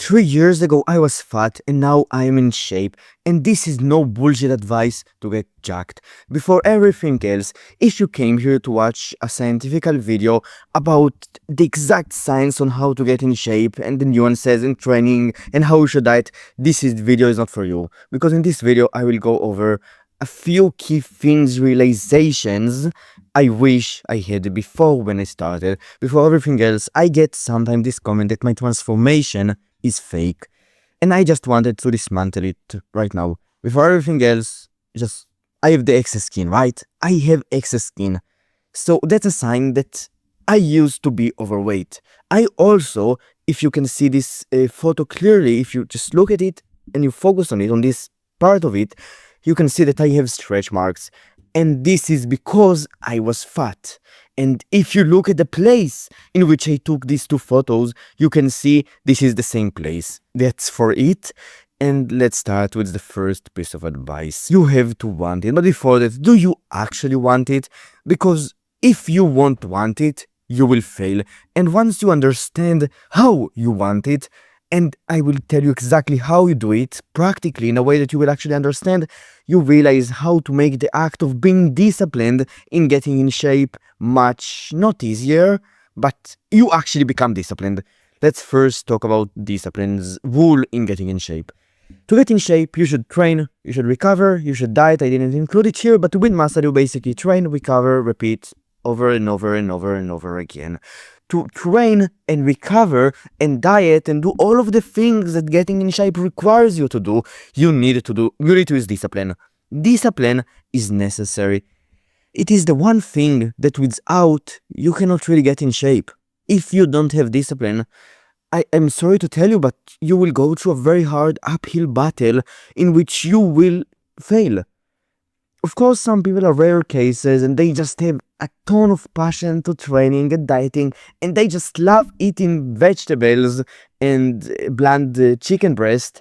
3 years ago I was fat and now I am in shape, and this is no bullshit advice to get jacked. Before everything else, if you came here to watch a scientific video about the exact science on how to get in shape and the nuances in training and how you should diet, this video is not for you. Because in this video I will go over a few key things, realizations I wish I had before when I started. Before everything else, I get sometimes this comment that my transformation is fake, and I just wanted to dismantle it right now. Before everything else, just I have the excess skin, right? I have excess skin, so that's a sign that I used to be overweight. I also, if you can see this photo clearly, if you just look at it and you focus on it, on this part of it, you can see that I have stretch marks, and this is because I was fat. And if you look at the place in which I took these two photos, you can see this is the same place. That's for it. And let's start with the first piece of advice. You have to want it. But before that, do you actually want it? Because if you won't want it, you will fail. And once you understand how you want it, and I will tell you exactly how you do it, practically in a way that you will actually understand, you realize how to make the act of being disciplined in getting in shape much, not easier, but you actually become disciplined. Let's first talk about discipline's rule in getting in shape. To get in shape, you should train, you should recover, you should diet. I didn't include it here, but to win muscle, you basically train, recover, repeat over and over and over and over again. To train and recover and diet and do all of the things that getting in shape requires you to do, you need to use discipline. Discipline is necessary. It is the one thing that without you cannot really get in shape. If you don't have discipline, I am sorry to tell you, but you will go through a very hard uphill battle in which you will fail. Of course, some people are rare cases and they just have a ton of passion to training and dieting, and they just love eating vegetables and bland chicken breast.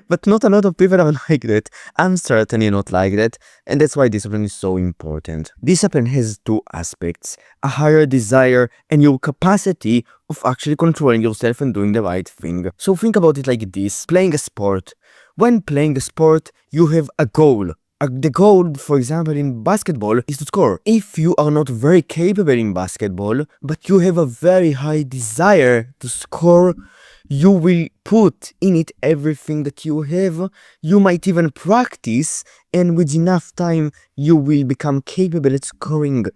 But not a lot of people are like that. I'm certainly not like that, and that's why discipline is so important. Discipline has two aspects: a higher desire and your capacity of actually controlling yourself and doing the right thing. So think about it like this: playing a sport. When playing a sport, you have a goal. The goal, for example, in basketball is to score. If you are not very capable in basketball, but you have a very high desire to score, you will put in it everything that you have. You might even practice, and with enough time, you will become capable at scoring.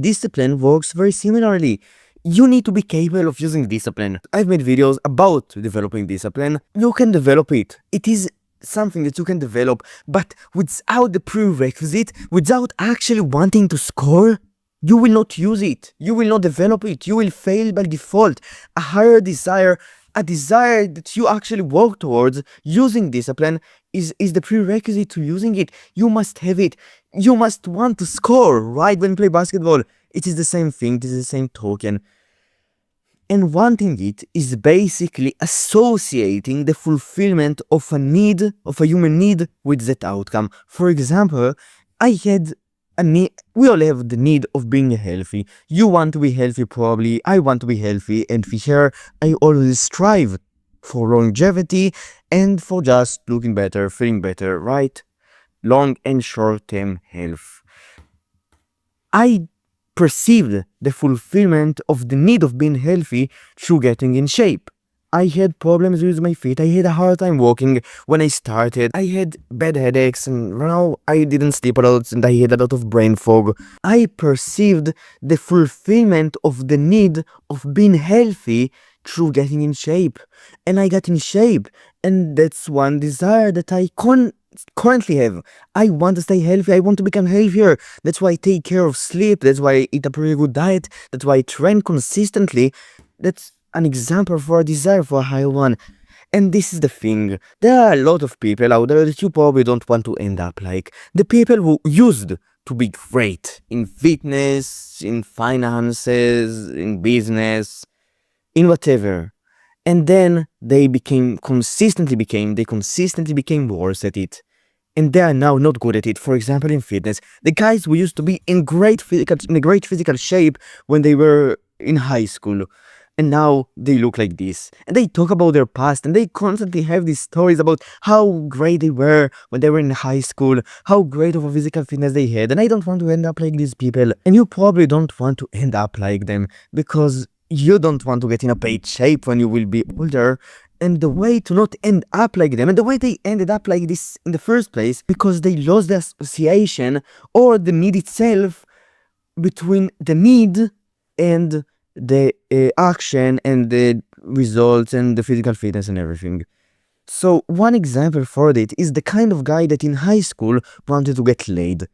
Discipline works very similarly. You need to be capable of using discipline. I've made videos about developing discipline. You can develop it. It is something that you can develop, but without the prerequisite, without actually wanting to score, you will not use it. You will not develop it. You will fail by default. A higher desire, a desire that you actually work towards using discipline is the prerequisite to using it. You must have it. You must want to score, right? When you play basketball, it is the same thing. It is the same token. And wanting it is basically associating the fulfillment of a need, of a human need, with that outcome. For example, I had a need, we all have the need of being healthy. You want to be healthy probably, I want to be healthy, and for sure, I always strive for longevity and for just looking better, feeling better, right? Long and short-term health. I perceived the fulfillment of the need of being healthy through getting in shape. I had problems with my feet. I had a hard time walking when I started. I had bad headaches, and now I didn't sleep a lot and I had a lot of brain fog. I perceived the fulfillment of the need of being healthy through getting in shape. And I got in shape, and that's one desire that I currently have. I want to stay healthy. I want to become healthier. That's why I take care of sleep. That's why I eat a pretty good diet. That's why I train consistently. That's an example for a desire, for a higher one. And this is the thing. There are a lot of people out there that you probably don't want to end up like. The people who used to be great in fitness, in finances, in business, in whatever. And then they consistently became worse at it. And they are now not good at it. For example, in fitness, the guys who used to be in great physical shape when they were in high school, and now they look like this. And they talk about their past, and they constantly have these stories about how great they were when they were in high school, how great of a physical fitness they had. And I don't want to end up like these people. And you probably don't want to end up like them, because you don't want to get in a bad shape when you will be older. And the way to not end up like them, and the way they ended up like this in the first place, because they lost the association or the need itself between the need and the action and the results and the physical fitness and everything. So one example for it is the kind of guy that in high school wanted to get laid.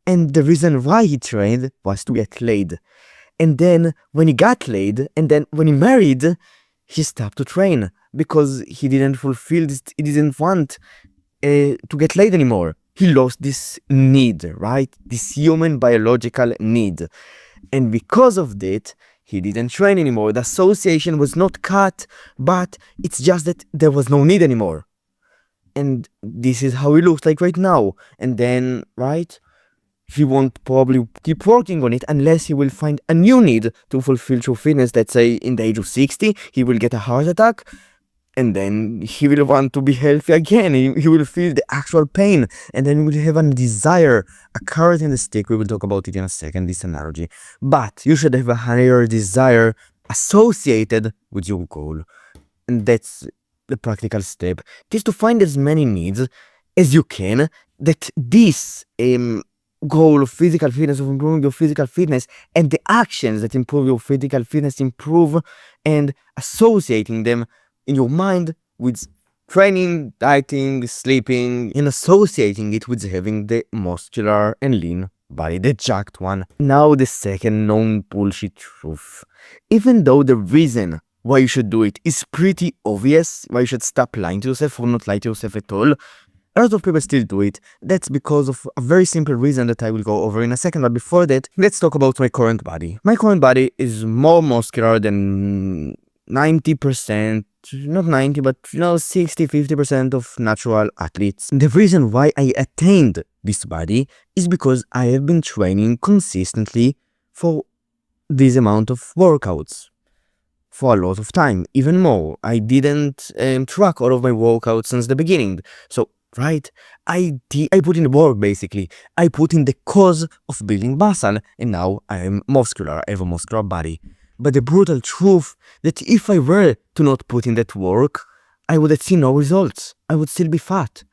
And the reason why he trained was to get laid. And then when he got laid, and then when he married, he stopped to train because he didn't fulfill this, he didn't want to get laid anymore. He lost this need, right? This human biological need. And because of that, he didn't train anymore. The association was not cut, but it's just that there was no need anymore. And this is how he looks like right now. And then, right, he won't probably keep working on it unless he will find a new need to fulfill true fitness. Let's say in the age of 60, he will get a heart attack, and then he will want to be healthy again. He will feel the actual pain, and then he will have a desire, a carrot in the stick. We will talk about it in a second, this analogy. But you should have a higher desire associated with your goal. And that's the practical step. It is to find as many needs as you can that this goal of physical fitness, of improving your physical fitness, and the actions that improve your physical fitness improve, and associating them in your mind with training, dieting, sleeping, and associating it with having the muscular and lean body, the jacked one. Now the second known bullshit truth. Even though the reason why you should do it is pretty obvious, why you should stop lying to yourself or not lie to yourself at all, a lot of people still do it. That's because of a very simple reason that I will go over in a second. But before that, let's talk about my current body. My current body is more muscular than 90%, not 90, but 60, 50% of natural athletes. The reason why I attained this body is because I have been training consistently for this amount of workouts for a lot of time, even more. I didn't track all of my workouts since the beginning. So, right, I put in the work basically. I put in the cause of building muscle, and now I am muscular. I have a muscular body. But the brutal truth that if I were to not put in that work, I would have seen no results. I would still be fat.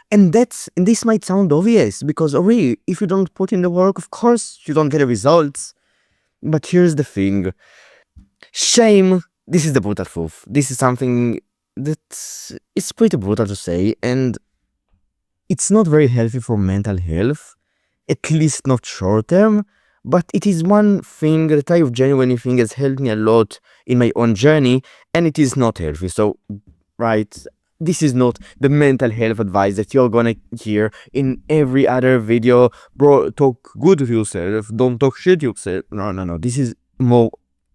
And this might sound obvious, because really, if you don't put in the work, of course you don't get the results. But here's the thing. Shame, this is the brutal truth. This is something that is pretty brutal to say, and it's not very healthy for mental health, at least not short term. But it is one thing that I genuinely think has helped me a lot in my own journey, and it is not healthy. So, right, this is not the mental health advice that you're gonna hear in every other video. Bro, talk good to yourself, don't talk shit to yourself. No. This is more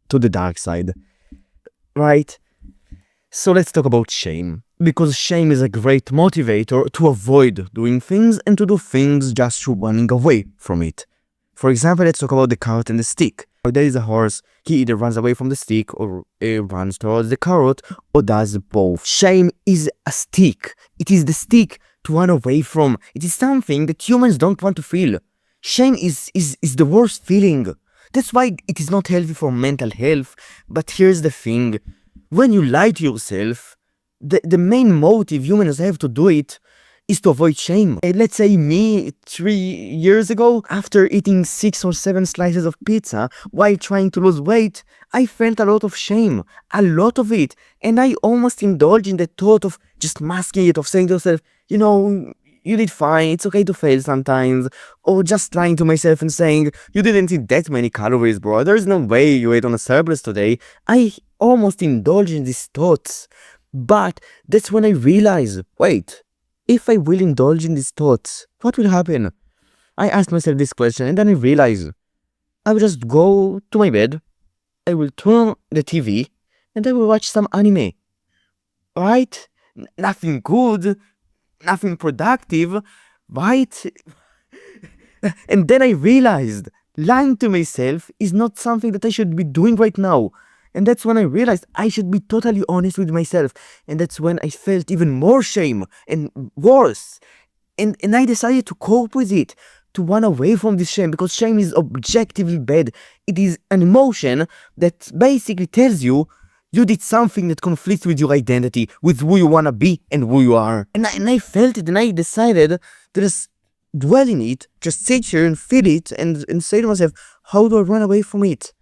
to the dark side, right? So let's talk about shame. Because shame is a great motivator to avoid doing things and to do things just through running away from it. For example, let's talk about the carrot and the stick. There is a horse, he either runs away from the stick or runs towards the carrot, or does both. Shame is a stick. It is the stick to run away from. It is something that humans don't want to feel. Shame is the worst feeling. That's why it is not healthy for mental health. But here's the thing. When you lie to yourself, the main motive humans have to do it is to avoid shame. Let's say me 3 years ago, after eating 6 or 7 slices of pizza while trying to lose weight, I felt a lot of shame, a lot of it. And I almost indulged in the thought of just masking it, of saying to myself, you did fine, it's okay to fail sometimes. Or just lying to myself and saying, you didn't eat that many calories, bro. There's no way you ate on a surplus today. I almost indulged in these thoughts. But that's when I realized, wait, if I will indulge in these thoughts, what will happen? I asked myself this question, and then I realized I will just go to my bed, I will turn on the TV, and I will watch some anime. Right? Nothing good, nothing productive, right? And then I realized lying to myself is not something that I should be doing right now. And that's when I realized I should be totally honest with myself. And that's when I felt even more shame and worse. And I decided to cope with it, to run away from this shame, because shame is objectively bad. It is an emotion that basically tells you you did something that conflicts with your identity, with who you wanna be and who you are. And I felt it, and I decided to just dwell in it, just sit here and feel it, and say to myself, how do I run away from it?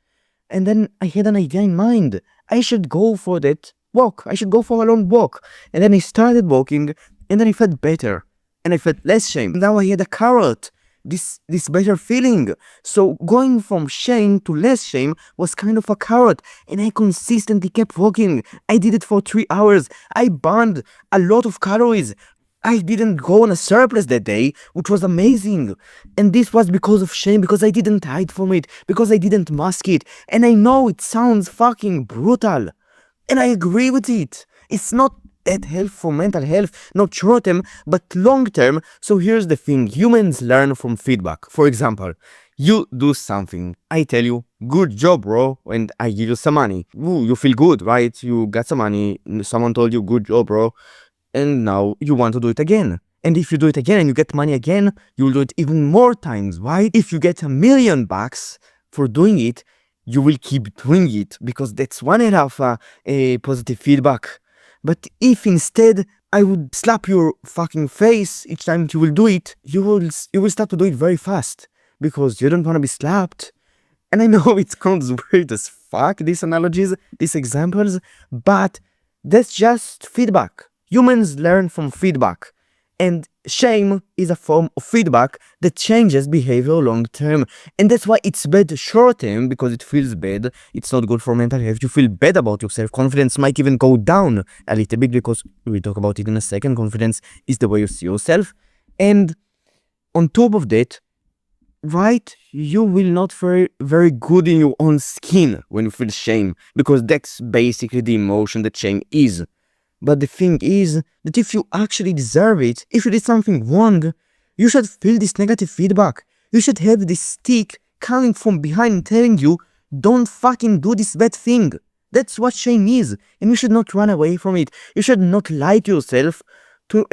And then I had an idea in mind. I should go for that walk. I should go for a long walk. And then I started walking, and then I felt better. And I felt less shame. Now I had a carrot. This better feeling. So going from shame to less shame was kind of a carrot. And I consistently kept walking. I did it for 3 hours. I burned a lot of calories. I didn't go on a surplus that day, which was amazing. And this was because of shame, because I didn't hide from it, because I didn't mask it. And I know it sounds fucking brutal. And I agree with it. It's not that health for mental health, not short term, but long term. So here's the thing, humans learn from feedback. For example, you do something, I tell you, good job bro, and I give you some money. Ooh, you feel good, right? You got some money, someone told you good job bro, and now you want to do it again. And if you do it again and you get money again, you'll do it even more times, right? If you get $1 million for doing it, you will keep doing it, because that's one end of a positive feedback. But if instead I would slap your fucking face each time you will do it, you will start to do it very fast, because you don't want to be slapped. And I know it sounds weird as fuck, these analogies, these examples, but that's just feedback. Humans learn from feedback. And shame is a form of feedback that changes behavior long term. And that's why it's bad short term, because it feels bad. It's not good for mental health. You feel bad about yourself. Confidence might even go down a little bit, because we'll talk about it in a second. Confidence is the way you see yourself. And on top of that, right, you will not feel very good in your own skin when you feel shame, because that's basically the emotion that shame is. But the thing is that if you actually deserve it, if you did something wrong, you should feel this negative feedback. You should have this stick coming from behind telling you, don't fucking do this bad thing. That's what shame is. And you should not run away from it. You should not lie to yourself to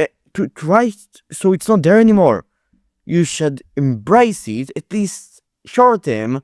try so it's not there anymore. You should embrace it, at least short term,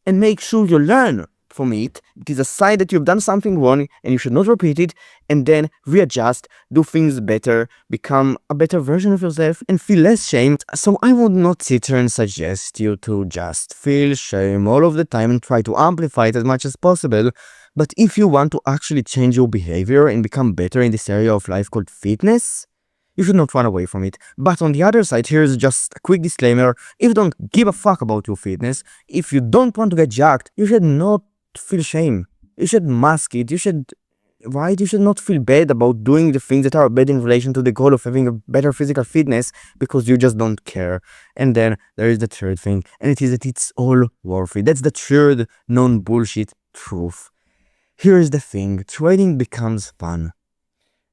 and make sure you learn from it. It is a sign that you've done something wrong and you should not repeat it, and then readjust, do things better, become a better version of yourself, and feel less shamed. So I would not sit here and suggest you to just feel shame all of the time and try to amplify it as much as possible. But if you want to actually change your behavior and become better in this area of life called fitness, you should not run away from it. But on the other side, here's just a quick disclaimer. If you don't give a fuck about your fitness, if you don't want to get jacked, you should not feel shame. You should mask it. You should not feel bad about doing the things that are bad in relation to the goal of having a better physical fitness, because you just don't care. And then there is the third thing, and it is that it's all worth it. That's the third non-bullshit truth. Here's the thing, training becomes fun.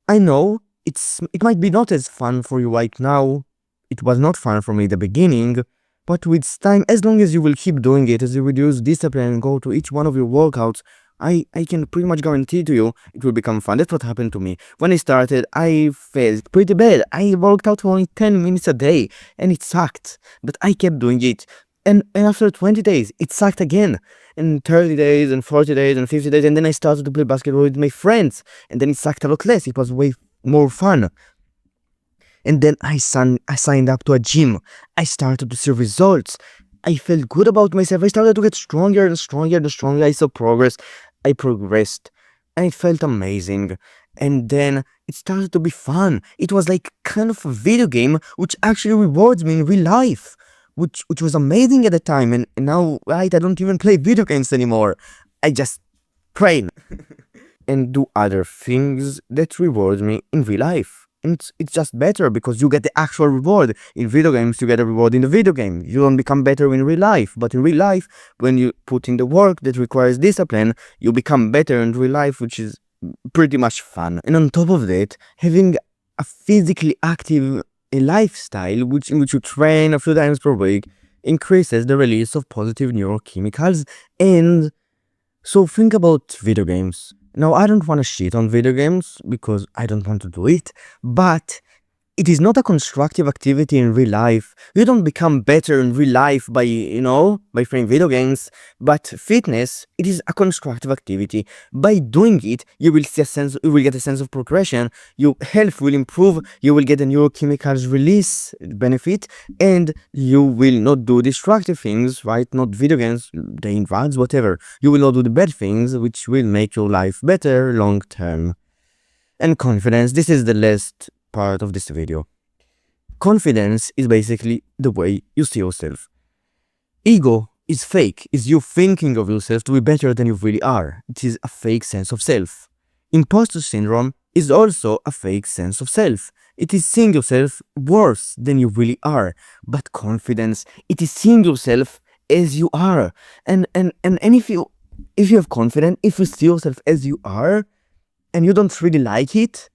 I know it might be not as fun for you right now. It was not fun for me at the beginning, but with time, as long as you will keep doing it, as you will use discipline and go to each one of your workouts, I can pretty much guarantee to you it will become fun. That's what happened to me. When I started, I felt pretty bad. I worked out for only 10 minutes a day, and it sucked. But I kept doing it. And after 20 days, it sucked again. And 30 days, and 40 days, and 50 days, and then I started to play basketball with my friends. And then it sucked a lot less. It was way more fun. And then I signed up to a gym. I started to see results. I felt good about myself. I started to get stronger and stronger and stronger. I saw progress. I progressed. And it felt amazing. And then it started to be fun. It was like kind of a video game which actually rewards me in real life. Which was amazing at the time. And now, right, I don't even play video games anymore. I just train. And do other things that reward me in real life. And it's just better, because you get the actual reward. In video games, you get a reward in the video game. You don't become better in real life. But in real life, when you put in the work that requires discipline, you become better in real life, which is pretty much fun. And on top of that, having a physically active lifestyle, in which you train a few times per week, increases the release of positive neurochemicals, and So think about video games. Now, I don't want to shit on video games because I don't want to do it, but it is not a constructive activity in real life. You don't become better in real life by, by playing video games. But fitness, it is a constructive activity. By doing it, you will get a sense of progression. Your health will improve. You will get a neurochemicals release benefit, and you will not do destructive things, right? Not video games, playing drugs, whatever. You will not do the bad things, which will make your life better long term. And confidence, this is the last part of this video. Confidence is basically the way you see yourself. Ego is fake, is you thinking of yourself to be better than you really are. It is a fake sense of self. Imposter syndrome is also a fake sense of self. It is seeing yourself worse than you really are. But confidence, it is seeing yourself as you are. And if you have confidence, if you see yourself as you are and you don't really like it,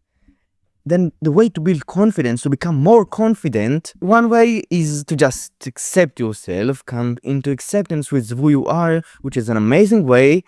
then the way to build confidence, to become more confident, one way is to just accept yourself, come into acceptance with who you are, which is an amazing way.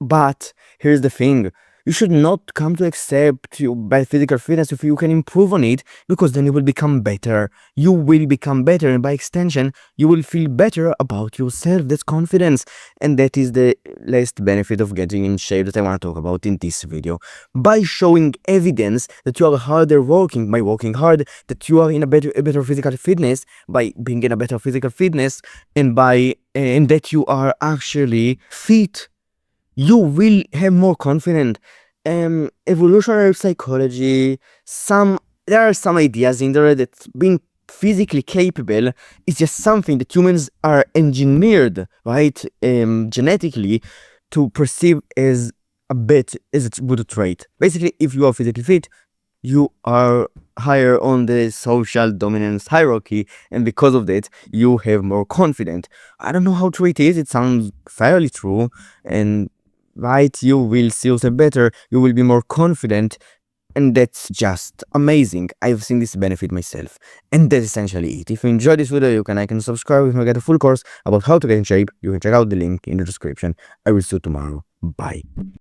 But here's the thing. You should not come to accept your bad physical fitness if you can improve on it, because then you will become better. You will become better, and by extension, you will feel better about yourself. That's confidence. And that is the last benefit of getting in shape that I want to talk about in this video. By showing evidence that you are harder working, by working hard, that you are in a better physical fitness, by being in a better physical fitness, and that you are actually fit, you will have more confidence. Evolutionary psychology, there are some ideas in there that being physically capable is just something that humans are engineered, right, genetically, to perceive as a good trait. Basically, if you are physically fit, you are higher on the social dominance hierarchy, and because of that, you have more confidence. I don't know how true it is. It sounds fairly true, and right, you will see yourself better, you will be more confident, and that's just amazing. I've seen this benefit myself, and that's essentially it. If you enjoyed this video, you can like and subscribe. If you get a full course about how to get in shape, you can check out the link in the description. I will see you tomorrow. Bye.